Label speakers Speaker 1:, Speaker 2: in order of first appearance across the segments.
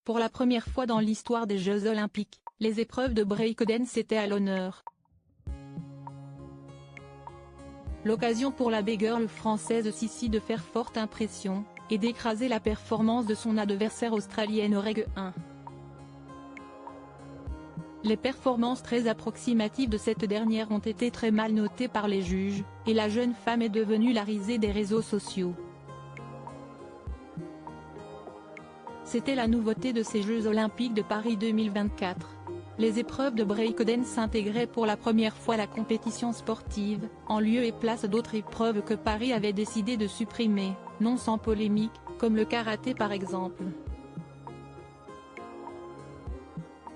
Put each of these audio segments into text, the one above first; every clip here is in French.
Speaker 1: Pour la première fois dans l'histoire des Jeux Olympiques, les épreuves de breakdance étaient à l'honneur. L'occasion pour la big-girl française Sissi de faire forte impression, et d'écraser la performance de son adversaire australienne au règle 1. Les performances très approximatives de cette dernière ont été très mal notées par les juges, et la jeune femme est devenue la risée des réseaux sociaux. C'était la nouveauté de ces Jeux Olympiques de Paris 2024. Les épreuves de breakdance intégraient pour la première fois la compétition sportive, en lieu et place d'autres épreuves que Paris avait décidé de supprimer, non sans polémique, comme le karaté par exemple.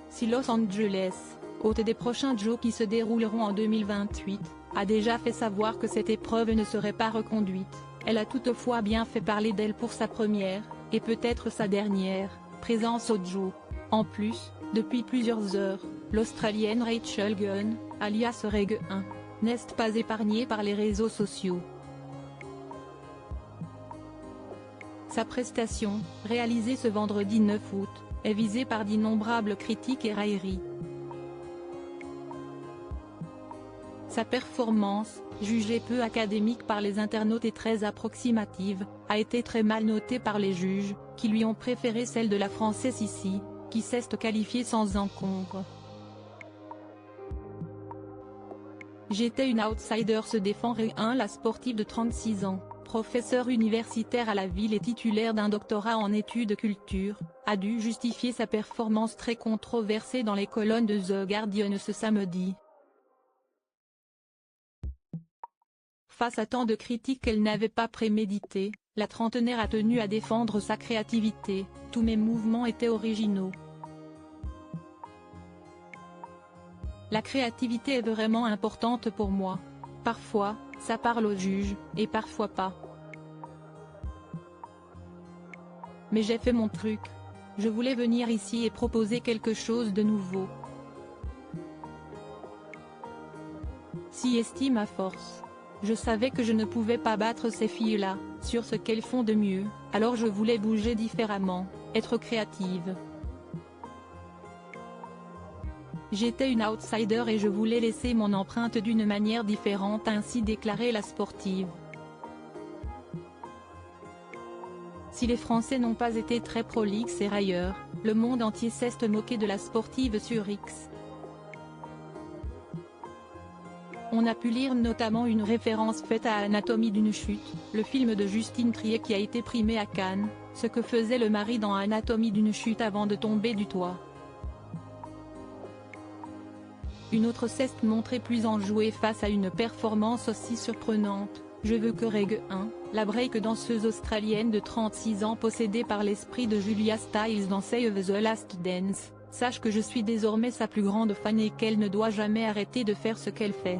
Speaker 1: Si Los Angeles, hôte des prochains Jeux qui se dérouleront en 2028, a déjà fait savoir que cette épreuve ne serait pas reconduite, elle a toutefois bien fait parler d'elle pour sa première, et peut-être sa dernière, présence aux Jeux. En plus, depuis plusieurs heures, l'Australienne Rachel Gunn, alias Reg 1, n'est pas épargnée par les réseaux sociaux. Sa prestation, réalisée ce vendredi 9 août, est visée par d'innombrables critiques et railleries. Sa performance, jugée peu académique par les internautes et très approximative, a été très mal notée par les juges, qui lui ont préféré celle de la Française Sissi, qui s'est qualifiée sans encombre. J'étais une outsider, se défend Reg 1. La sportive de 36 ans, professeure universitaire à la ville et titulaire d'un doctorat en études culture, a dû justifier sa performance très controversée dans les colonnes de The Guardian ce samedi. Face à tant de critiques qu'elle n'avait pas préméditées, la trentenaire a tenu à défendre sa créativité. Tous mes mouvements étaient originaux. La créativité est vraiment importante pour moi. Parfois, ça parle aux juges, et parfois pas. Mais j'ai fait mon truc. Je voulais venir ici et proposer quelque chose de nouveau. Si estime à force. Je savais que je ne pouvais pas battre ces filles-là, sur ce qu'elles font de mieux, alors je voulais bouger différemment, être créative. J'étais une outsider et je voulais laisser mon empreinte d'une manière différente, a ainsi déclaré la sportive. Si les Français n'ont pas été très prolixes et railleurs, le monde entier s'est moqué de la sportive sur X. On a pu lire notamment une référence faite à Anatomie d'une chute, le film de Justine Triet qui a été primé à Cannes, ce que faisait le mari dans Anatomie d'une chute avant de tomber du toit. Une autre s'est montrée plus enjouée face à une performance aussi surprenante. Je veux que Reg 1, la break-danseuse australienne de 36 ans possédée par l'esprit de Julia Stiles dans Save the Last Dance, sache que je suis désormais sa plus grande fan et qu'elle ne doit jamais arrêter de faire ce qu'elle fait.